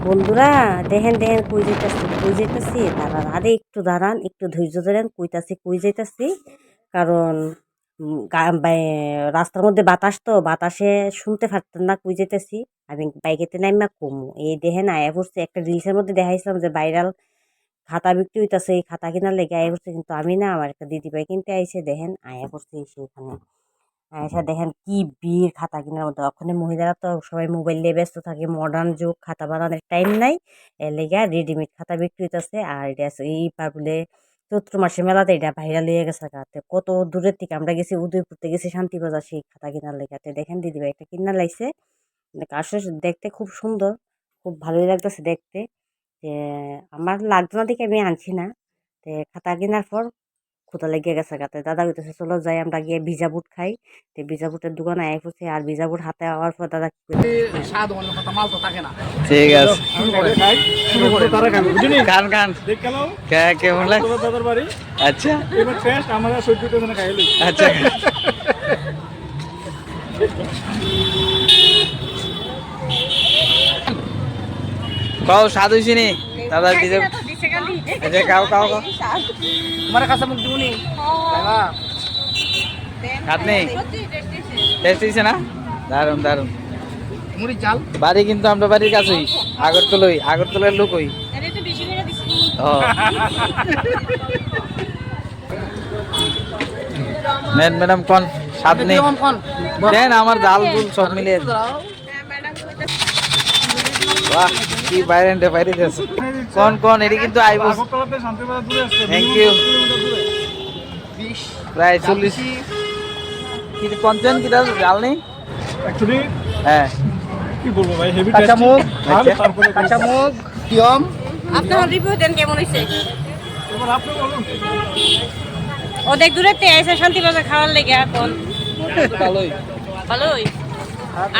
বন্ধুরা, দেখেন দেখেন কই যাইতাছি দাঁড়ান, আরে একটু দাঁড়ান, একটু ধৈর্য ধরেন। কই যাইতাছি কারণ রাস্তার মধ্যে বাতাস, তো বাতাসে শুনতে পারতেন না কই যাইতাছি। আমি বাইকেতে নাইমা কমু এই দেখেন আয়া পড়ছে। একটা রিলসের মধ্যে দেখাইছিলাম যে ভাইরাল খাতা বিক্রি হইতাছে, এই খাতা কেনার লেগে আয়া পড়ছে, কিন্তু আমি না, আমার একটা দিদি ভাই কিনতে আইছে। দেখেন আয়া পড়ছে সেখানে, আচ্ছা দেখেন কি ভিড় খাতা কেনার মতো। ওখানে মহিলারা তো সবাই মোবাইল নিয়ে ব্যস্ত থাকে, মডার্ন যুগ, খাতা বানানোর টাইম নাই। এর লেগে রেডিমেড খাতা বিক্রি হইতেছে। আর এটা এই বলে চৈত্র মাসে মেলাতে এটা ভাইরাল হয়ে গেছে গাতে। কত দূরের থেকে আমরা গেছি, উদয়পুরতে গেছি শান্তিবাজার সেই খাতা কেনার লেগাতে। দেখেন দিদিভাই একটা কিনা লাইছে, আসলে দেখতে খুব সুন্দর, খুব ভালোই লাগতেছে দেখতে। যে আমার লাগতো না দেখে আমি আনছি না। খাতা কেনার পর ক্ষুধা লেগে গেছে গাতে। দাদা কইতেছে চলো যাই আমরা গিয়ে ভিজা বুট খাই। ভিজা বুটের দোকানে আয় পড়ছে, আর ভিজা বুট হাতে আওয়ার পর দাদা কি কইতেছে স্বাদ অন্য কথা মাল তো থাকে না। ঠিক আছে, শুরু করে তারা খাবে বুঝলি খান খান। দেখ কেন কেমন লাগে? তোর দাদার বাড়ি আচ্ছা এবার টেস্ট আমরা সহ্য করতে না খাইলি। আচ্ছা, কাও স্বাদ হয়েছে নি দাদা? দিদি আচ্ছা, কাও কাও কাও তোমার কাছে মুখ দিবনি আপনি টেস্ট হয়েছে না? দারুন দারুন। মুড়ি চাল বাড়ি কিন্তু আমরা বাড়ির কাছেই, আগরতলার লোক হই। ও নেন ম্যাডাম কোন স্বাদ নেই দেন, আমার জাল দুল সব মিলিয়ে। বাহ কি বাইরে বাইরে আছে। কোন কোন এটি কিন্তু আইবো। আগরতলাতে শান্তিবাজার দূরে আসছে। Thank you. 20 প্রায় 40 কি পঞ্চান্ন কি জাল নেই অ্যাকচুয়ালি হ্যাঁ। কি বলবো ভাই, হেভি কাঁচা মুগ, তারপরে কাঁচা মুগ কিয়ম। আপনার রিভিউ দেন কেমন হয়েছে। এবার আপনি বলুন। অনেক দূরের থেকে আইসে শান্তিবাজার খাওয়ার লেগে এখন ভালোই। ভালোই।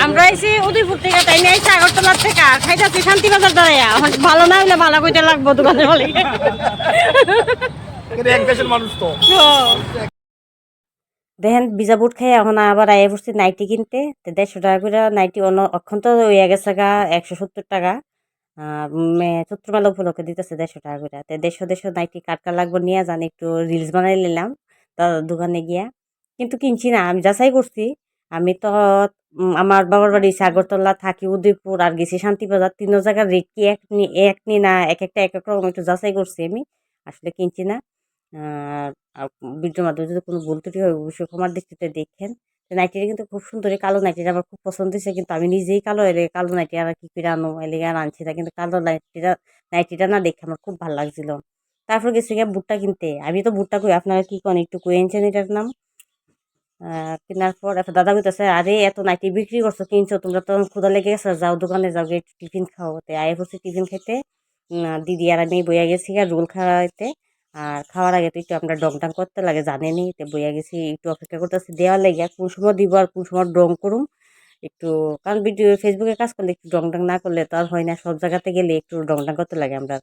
আমরা আইসি উদয়পুর থেকে, তাই নিয়ে আইসি আগরতলার থেকে, আর খাইতেছি শান্তিবাজার দাঁড়াইয়া। ভালো না হইলে ভালো কইতে লাগবো দোকানে বলে। কিন্তু এক দেশের মানুষ তো। দেখেন ভিজা বুট খাই এখন আবার আয়া পড়ছি নাইটি কিনতে। 150 টাকা করে নাইটি, অক্ষণ তো হইয়া গেছে গা 170 টাকা। চৈত্র মেলা উপলক্ষে দিতেছে 150 টাকা করে। 150 নাইটি কার কার লাগবে নিয়ে যান, একটু রিলস বানাই নিলাম দাদার দোকানে গিয়া। কিন্তু কিনছি না, আমি যাচাই করছি। আমি তো আমার বাবার বাড়ি আগরতলা, থাকি উদয়পুর, আর গেছি শান্তিবাজার। 3 জায়গার রেট কি এক নি না, এক একটা এক এক রকম, একটু যাচাই করছি আমি। আসলে কিনছি না। আর ভিডিওর মাধ্যমে যদি কোনো ভুল ত্রুটি হয় অবশ্যই ক্ষমার দৃষ্টিতে দেখেন। নাইটিটা কিন্তু খুব সুন্দর, এই কালো নাইটিটা আমার খুব পছন্দ হয়েছে। কিন্তু আমি নিজেই কালো, এলে কালো নাইটি আর কি করে আনো, এলে আর আনছি না। কিন্তু কালো নাইটিটা না দেখে আমার খুব ভালো লাগছিল। তারপর গেছি গিয়ে ভুট্টা কিনতে। আমি তো ভুট্টা কই, আপনারা কি করেন একটু কুয়েনছেন এটার নাম। কেনার পর একটা দাদা কইতেছে আরে এত নাইটি বিক্রি করছো, কিনছো, তোমরা তো ক্ষুধা লেগে গেছে, যাও দোকানে যাও গিয়ে একটু টিফিন খাও। আয় পড়ছি টিফিন খাইতে। দিদি আর আমি বইয়া গেছি গা রোল খাওয়াইতে। আর খাওয়ার আগে তো একটু আমরা ডং ডাং করতে লাগে জানেনি, তো বইয়া গেছি একটু অপেক্ষা করতেছি দেওয়ার লেগে কোন সময় দিব আর কোন সময় ডং করুম একটু। কারণ ভিডিও ফেসবুকে কাজ করলে একটু ডং ডাং না করলে তো আর হয় না, সব জায়গাতে গেলে একটু ডং ডাং করতে লাগে আমরা।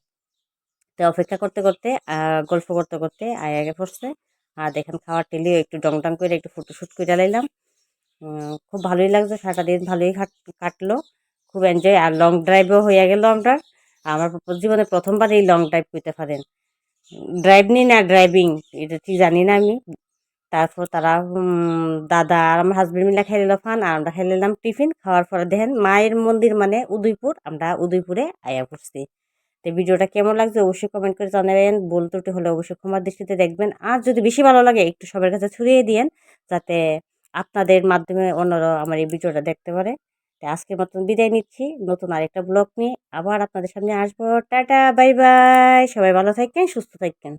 তো অপেক্ষা করতে করতে গল্প করতে করতে আগে পড়ছে। আর দেখেন খাওয়ার টেলে একটু ডং ডাং করে একটু ফটোশ্যুট করে লাইলাম। খুব ভালোই লাগছে, সারাটা দিন ভালোই কাটলো, খুব এনজয়। আর লং ড্রাইভও হয়ে গেল আমরা। আমার জীবনে প্রথমবার এই লং ড্রাইভ করতে পারেন। ড্রাইভ নি না ড্রাইভিং, এটা ঠিক জানি না আমি। তারপর তারা দাদা আর আমার হাজবেন্ড মিলে খেয়ে নিল ফান, আর আমরা খেয়ে নিলাম টিফিন। খাওয়ার পরে দেখেন মায়ের মন্দির মানে উদয়পুর, আমরা উদয়পুরে আয়া পড়ছি। তো ভিডিওটা কেমন লাগছে অবশ্যই কমেন্ট করে জানাবেন। ভুল ত্রুটি হলে অবশ্যই ক্ষমার দৃষ্টিতে দেখবেন। আর যদি বেশি ভালো লাগে একটু সবার কাছে ছড়িয়ে দিয়েন, যাতে আপনাদের মাধ্যমে অন্যরা আমার এই ভিডিওটা দেখতে পারে। তো আজকের মতন বিদায় নিচ্ছি, নতুন আরেকটা ব্লগ নিয়ে আবার আপনাদের সামনে আসবো। টাটা বাই বাই, সবাই ভালো থাকেন, সুস্থ থাকেন।